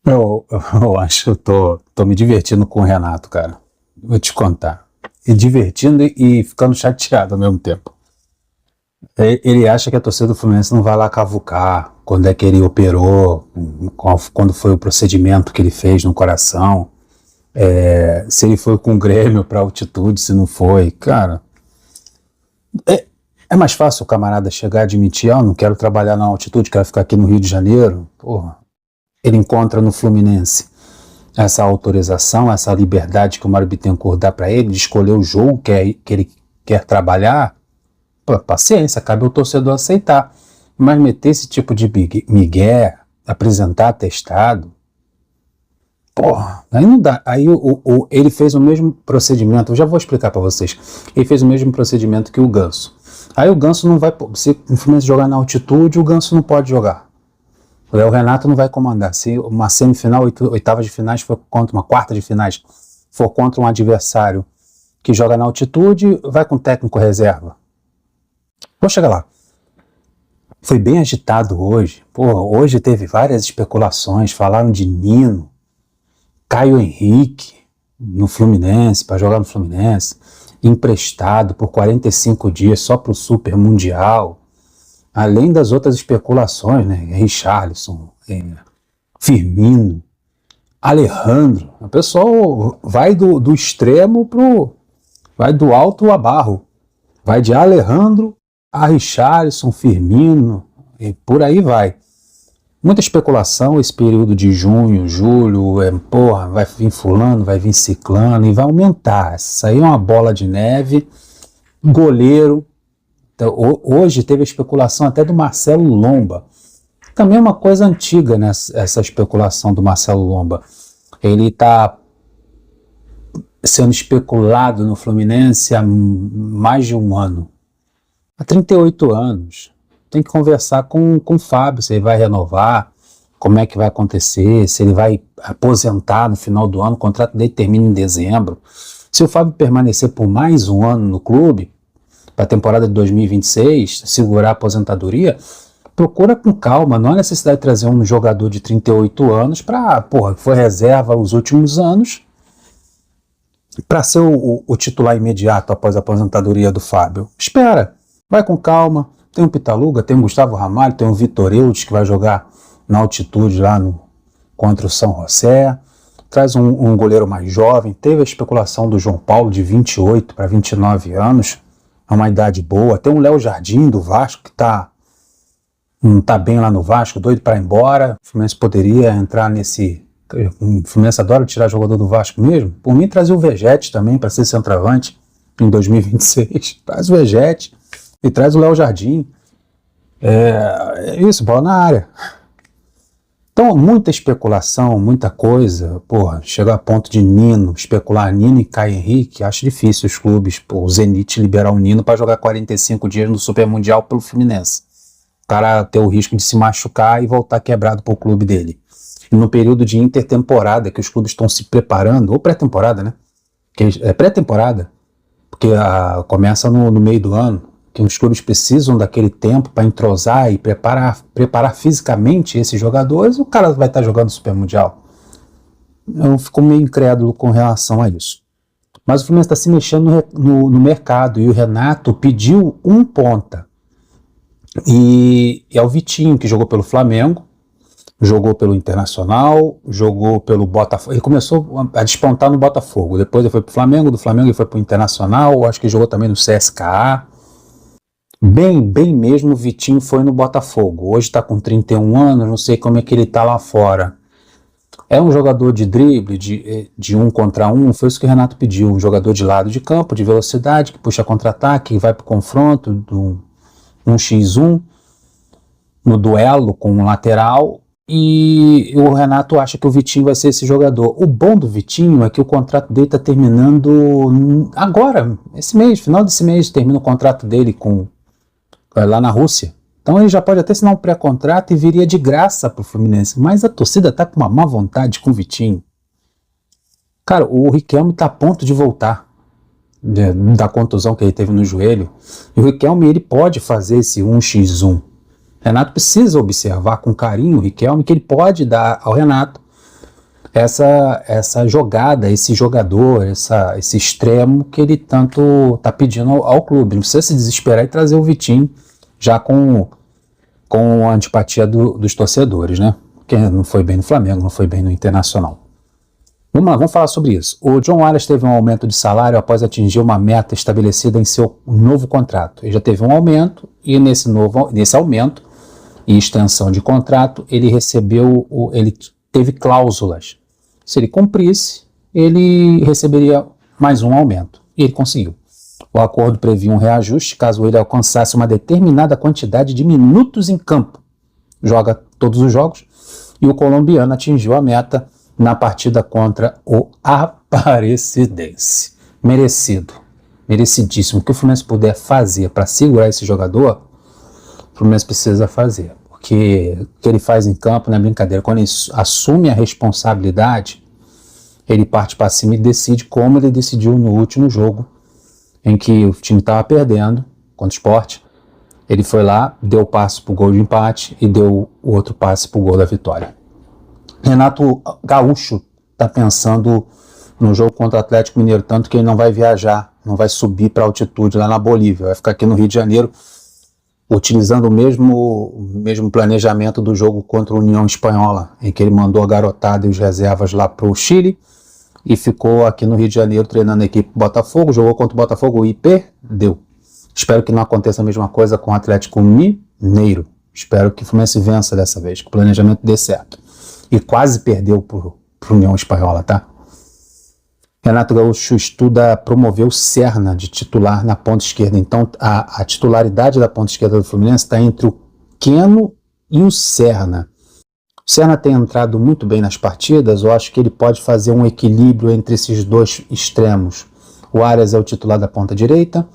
Eu acho que eu tô me divertindo com o Renato, cara. Vou te contar. E divertindo e ficando chateado ao mesmo tempo. Ele acha que a torcida do Fluminense não vai lá cavucar quando é que ele operou, quando foi o procedimento que ele fez no coração, se ele foi com o Grêmio pra altitude, se não foi. Cara, é, é mais fácil o camarada chegar e admitir, não quero trabalhar na altitude, quero ficar aqui no Rio de Janeiro. Porra, ele encontra no Fluminense essa autorização, essa liberdade que o Mário Bittencourt dá para ele de escolher o jogo que ele quer trabalhar. Pô, paciência, cabe ao torcedor aceitar. Mas meter esse tipo de migué, apresentar atestado, porra, aí não dá. Aí ele fez o mesmo procedimento, eu já vou explicar para vocês. Ele fez o mesmo procedimento que o Ganso. Aí o Ganso não vai, se o Fluminense jogar na altitude, o Ganso não pode jogar. O Renato não vai comandar. Se uma semifinal, oitava de finais for contra uma quarta de finais, for contra um adversário que joga na altitude, vai com técnico reserva. Vou chegar lá. Foi bem agitado hoje. Pô, hoje teve várias especulações. Falaram de Nino, Caio Henrique no Fluminense, para jogar no Fluminense, emprestado por 45 dias só para o Super Mundial. Além das outras especulações, né? Richarlison, Firmino, Alejandro. O pessoal vai do extremo vai do alto a barro. Vai de Alejandro a Richarlison, Firmino, e por aí vai. Muita especulação esse período de junho, julho, vai vir fulano, vai vir ciclano, e vai aumentar. Isso aí é uma bola de neve. Goleiro. Então, hoje teve a especulação até do Marcelo Lomba. Também é uma coisa antiga, né, essa especulação do Marcelo Lomba. Ele está sendo especulado no Fluminense há mais de um ano. Há 38 anos. Tem que conversar com o Fábio, se ele vai renovar, como é que vai acontecer, se ele vai aposentar no final do ano, o contrato dele termina em dezembro. Se o Fábio permanecer por mais um ano no clube, para a temporada de 2026, segurar a aposentadoria, procura com calma, não há necessidade de trazer um jogador de 38 anos que foi reserva os últimos anos, para ser o titular imediato após a aposentadoria do Fábio. Espera, vai com calma, tem o Pitaluga, tem o Gustavo Ramalho, tem o Vitor Eudes que vai jogar na altitude lá contra o São José, traz um goleiro mais jovem, teve a especulação do João Paulo de 28 para 29 anos, é uma idade boa. Tem o Léo Jardim do Vasco que não tá bem lá no Vasco, doido para ir embora. O Fluminense poderia entrar nesse... O Fluminense adora tirar jogador do Vasco mesmo. Por mim, trazer o Vegete também para ser centroavante em 2026. Traz o Vegete e traz o Léo Jardim. É isso, bola na área. Então, muita especulação, muita coisa. Chega a ponto de especular Nino e Caio Henrique. Acho difícil os clubes, o Zenit liberar o Nino para jogar 45 dias no Super Mundial pelo Fluminense. O cara ter o risco de se machucar e voltar quebrado para o clube dele. E no período de intertemporada, que os clubes estão se preparando, ou pré-temporada, né? É pré-temporada, porque começa no meio do ano, que os clubes precisam daquele tempo para entrosar e preparar fisicamente esses jogadores, o cara vai estar jogando Super Mundial. Eu fico meio incrédulo com relação a isso. Mas o Fluminense está se mexendo no mercado, e o Renato pediu um ponta. E é o Vitinho, que jogou pelo Flamengo, jogou pelo Internacional, jogou pelo Botafogo. Ele começou a despontar no Botafogo, depois ele foi para o Flamengo, do Flamengo ele foi para o Internacional, acho que jogou também no CSKA. Bem mesmo, o Vitinho foi no Botafogo. Hoje está com 31 anos, não sei como é que ele está lá fora. É um jogador de drible, de um contra um, foi isso que o Renato pediu. Um jogador de lado de campo, de velocidade, que puxa contra-ataque, que vai para o confronto, do 1x1, no duelo com um lateral. E o Renato acha que o Vitinho vai ser esse jogador. O bom do Vitinho é que o contrato dele está terminando agora, esse mês, final desse mês, termina o contrato dele lá na Rússia. Então ele já pode até assinar um pré-contrato e viria de graça para o Fluminense. Mas a torcida está com uma má vontade com o Vitinho. Cara, o Riquelme está a ponto de voltar da contusão que ele teve no joelho. E o Riquelme, ele pode fazer esse 1x1. Renato precisa observar com carinho o Riquelme, que ele pode dar ao Renato essa jogada, esse jogador, esse extremo que ele tanto está pedindo ao clube. Não precisa se desesperar e trazer o Vitinho já com a antipatia dos torcedores, né? Porque não foi bem no Flamengo, não foi bem no Internacional. Vamos lá, vamos falar sobre isso. O John Arias teve um aumento de salário após atingir uma meta estabelecida em seu novo contrato. Ele já teve um aumento e nesse aumento e extensão de contrato, ele teve cláusulas. Se ele cumprisse, ele receberia mais um aumento. E ele conseguiu. O acordo previa um reajuste caso ele alcançasse uma determinada quantidade de minutos em campo. Joga todos os jogos. E o colombiano atingiu a meta na partida contra o Aparecidense. Merecido. Merecidíssimo. O que o Fluminense puder fazer para segurar esse jogador, o Fluminense precisa fazer. Porque o que ele faz em campo não é brincadeira. Quando ele assume a responsabilidade, ele parte para cima e decide, como ele decidiu no último jogo, em que o time estava perdendo contra o Sport. Ele foi lá, deu o passe para o gol de empate e deu o outro passe para o gol da vitória. Renato Gaúcho está pensando no jogo contra o Atlético Mineiro, tanto que ele não vai viajar, não vai subir para altitude lá na Bolívia, vai ficar aqui no Rio de Janeiro, utilizando o mesmo planejamento do jogo contra a União Espanhola, em que ele mandou a garotada e os reservas lá para o Chile e ficou aqui no Rio de Janeiro treinando a equipe Botafogo, jogou contra o Botafogo e perdeu. Espero que não aconteça a mesma coisa com o Atlético Mineiro. Espero que o Fluminense vença dessa vez, que o planejamento dê certo. E quase perdeu para a União Espanhola, tá? Renato Gaúcho estuda promover o Serna de titular na ponta esquerda. Então, a titularidade da ponta esquerda do Fluminense está entre o Keno e o Serna. O Serna tem entrado muito bem nas partidas. Eu acho que ele pode fazer um equilíbrio entre esses dois extremos. O Arias é o titular da ponta direita.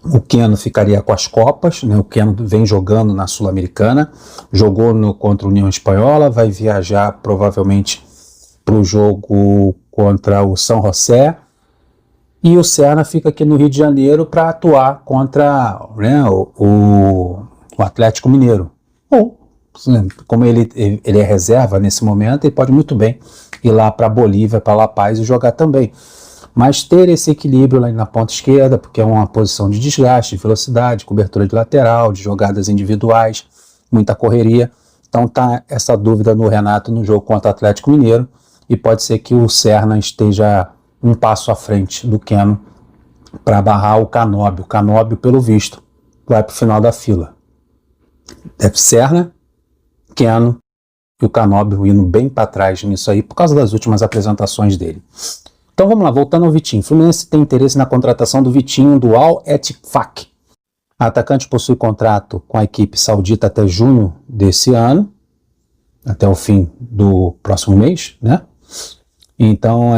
O Keno ficaria com as Copas, né? O Keno vem jogando na Sul-Americana, jogou contra a União Espanhola, vai viajar provavelmente para o jogo contra o São José, e o Serna fica aqui no Rio de Janeiro para atuar contra, né, o Atlético Mineiro. Ou, como ele é reserva nesse momento, ele pode muito bem ir lá para a Bolívia, para La Paz e jogar também. Mas ter esse equilíbrio lá na ponta esquerda, porque é uma posição de desgaste, de velocidade, cobertura de lateral, de jogadas individuais, muita correria. Então tá essa dúvida no Renato no jogo contra o Atlético Mineiro, e pode ser que o Serna esteja um passo à frente do Keno para barrar o Canóbio. O Canóbio, pelo visto, vai para o final da fila. Deve Serna, Keno e o Canóbio indo bem para trás nisso aí, por causa das últimas apresentações dele. Então vamos lá, voltando ao Vitinho. O Fluminense tem interesse na contratação do Vitinho do Al-Ettifaq. A atacante possui contrato com a equipe saudita até junho desse ano, até o fim do próximo mês, né? Então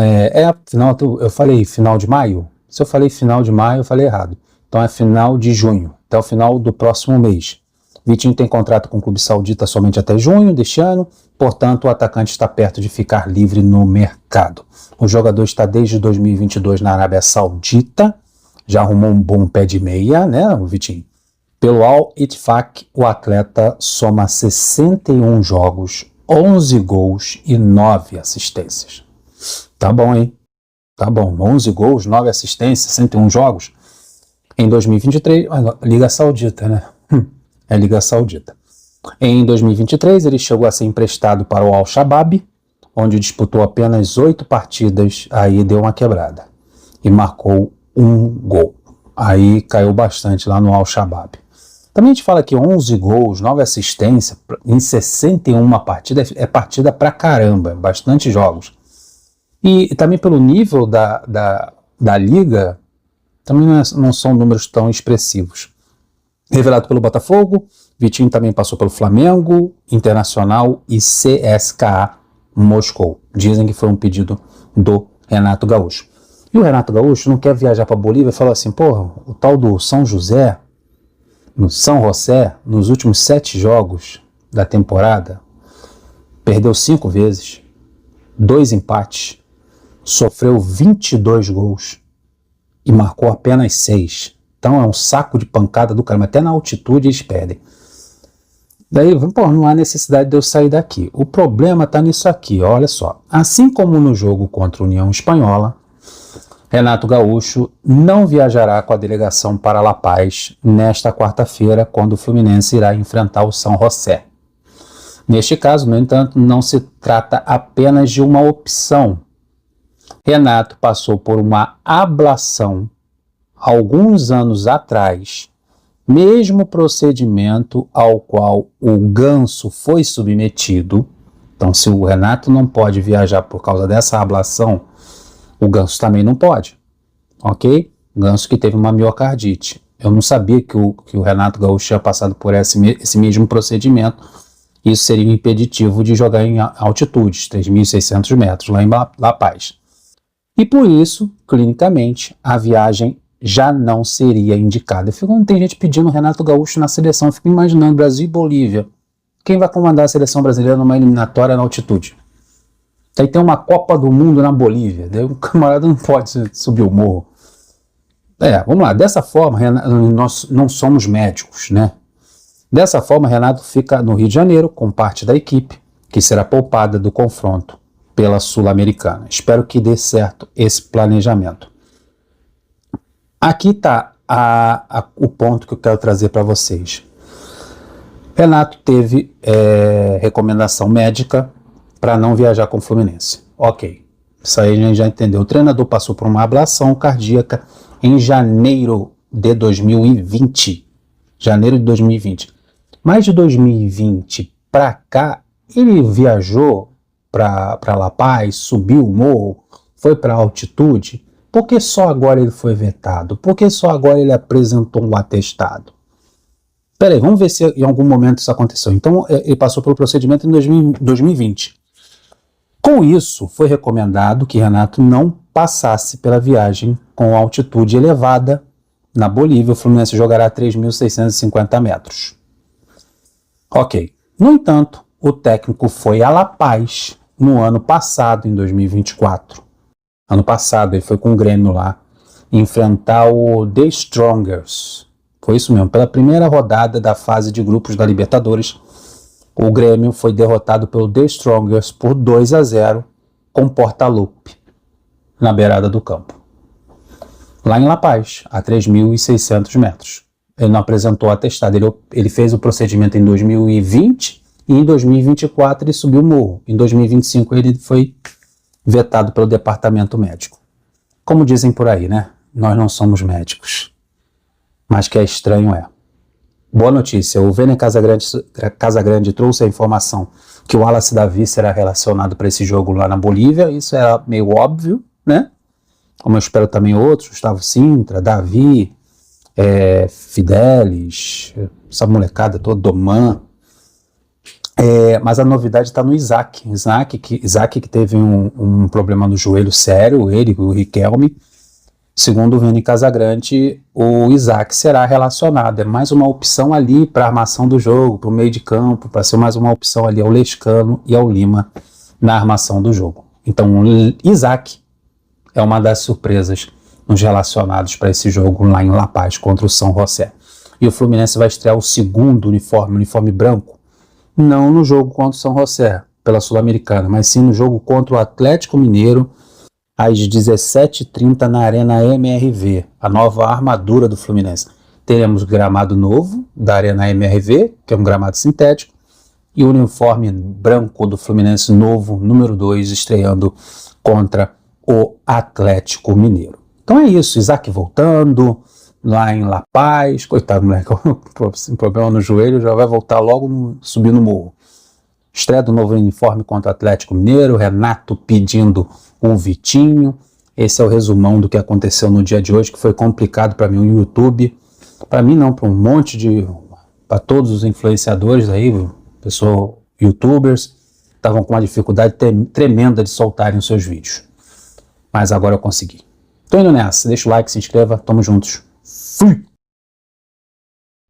final, eu falei final de maio? Se eu falei final de maio, eu falei errado. Então é final de junho, até o final do próximo mês. Vitinho tem contrato com o clube saudita somente até junho deste ano, portanto o atacante está perto de ficar livre no mercado. O jogador está desde 2022 na Arábia Saudita, já arrumou um bom pé de meia, né, o Vitinho? Pelo Al-Ettifaq, o atleta soma 61 jogos, 11 gols e 9 assistências. Tá bom, hein? Tá bom, 11 gols, 9 assistências, 61 jogos. Em 2023, Liga Saudita, né? É Liga Saudita. Em 2023, ele chegou a ser emprestado para o Al-Shabaab, onde disputou apenas 8 partidas, aí deu uma quebrada. E marcou um gol. Aí caiu bastante lá no Al-Shabaab. Também a gente fala que 11 gols, 9 assistências, em 61 partidas, é partida pra caramba, bastante jogos. E também pelo nível da Liga, também não são números tão expressivos. Revelado pelo Botafogo, Vitinho também passou pelo Flamengo, Internacional e CSKA Moscou. Dizem que foi um pedido do Renato Gaúcho. E o Renato Gaúcho não quer viajar para Bolívia e falou assim, porra, o tal do São José, no São José, nos últimos 7 jogos da temporada, perdeu 5 vezes, 2 empates, sofreu 22 gols e marcou apenas 6. Então é um saco de pancada do caramba. Até na altitude eles perdem. Daí, pô, não há necessidade de eu sair daqui. O problema está nisso aqui, olha só. Assim como no jogo contra a União Espanhola, Renato Gaúcho não viajará com a delegação para La Paz nesta quarta-feira, quando o Fluminense irá enfrentar o São José. Neste caso, no entanto, não se trata apenas de uma opção. Renato passou por uma ablação alguns anos atrás, mesmo procedimento ao qual o Ganso foi submetido. Então, se o Renato não pode viajar por causa dessa ablação, o Ganso também não pode, ok? Ganso que teve uma miocardite. Eu não sabia que o Renato Gaúcho tinha passado por esse mesmo procedimento. Isso seria impeditivo de jogar em altitudes, 3.600 metros, lá em La Paz. E por isso, clinicamente, a viagem já não seria indicada. Tem gente pedindo o Renato Gaúcho na seleção. Eu fico imaginando Brasil e Bolívia. Quem vai comandar a seleção brasileira numa eliminatória na altitude? Aí tem uma Copa do Mundo na Bolívia. Daí o camarada não pode subir o morro. Vamos lá. Dessa forma, nós não somos médicos, né? Dessa forma, Renato fica no Rio de Janeiro com parte da equipe, que será poupada do confronto pela Sul-Americana. Espero que dê certo esse planejamento. Aqui está o ponto que eu quero trazer para vocês. Renato teve recomendação médica para não viajar com o Fluminense. Ok, isso aí a gente já entendeu. O treinador passou por uma ablação cardíaca em janeiro de 2020. Janeiro de 2020. Mas de 2020 para cá, ele viajou para La Paz, subiu o morro, foi para a altitude. Por que só agora ele foi vetado? Por que só agora ele apresentou um atestado? Peraí, vamos ver se em algum momento isso aconteceu. Então, ele passou pelo procedimento em 2020. Com isso, foi recomendado que Renato não passasse pela viagem com altitude elevada na Bolívia. O Fluminense jogará a 3.650 metros. Ok. No entanto, o técnico foi a La Paz no ano passado, em 2024. Ano passado, ele foi com o Grêmio lá enfrentar o The Strongers. Foi isso mesmo. Pela primeira rodada da fase de grupos da Libertadores, o Grêmio foi derrotado pelo The Strongers por 2-0 com porta-lupe na beirada do campo. Lá em La Paz, a 3.600 metros. Ele não apresentou atestado. Ele fez o procedimento em 2020 e em 2024 ele subiu o morro. Em 2025 ele foi vetado pelo departamento médico. Como dizem por aí, né? Nós não somos médicos. Mas que é estranho é. Boa notícia, o Vene Casagrande trouxe a informação que o Wallace Davi será relacionado para esse jogo lá na Bolívia. Isso é meio óbvio, né? Como eu espero também outros, Gustavo Sintra, Davi, Fidelis, essa molecada toda, Doman. Mas a novidade está no Isaac. Isaac que teve um problema no joelho sério, ele e o Riquelme. Segundo o Vene Casagrande, o Isaac será relacionado. É mais uma opção ali para a armação do jogo, para o meio de campo, para ser mais uma opção ali ao Lescano e ao Lima na armação do jogo. Então, o Isaac é uma das surpresas nos relacionados para esse jogo lá em La Paz contra o São José. E o Fluminense vai estrear o segundo uniforme branco, não no jogo contra o São José, pela Sul-Americana, mas sim no jogo contra o Atlético Mineiro, às 17h30 na Arena MRV, a nova armadura do Fluminense. Teremos gramado novo da Arena MRV, que é um gramado sintético, e o uniforme branco do Fluminense novo, número 2, estreando contra o Atlético Mineiro. Então é isso, Isaac voltando lá em La Paz, coitado moleque, um problema no joelho, já vai voltar logo subir no morro. Estreia do novo uniforme contra o Atlético Mineiro, Renato pedindo o Vitinho. Esse é o resumão do que aconteceu no dia de hoje, que foi complicado para mim o YouTube. Para mim não, para um monte de... para todos os influenciadores aí, pessoal, youtubers, estavam com uma dificuldade tremenda de soltarem os seus vídeos. Mas agora eu consegui. Tô indo nessa, deixa o like, se inscreva, tamo juntos. Fui!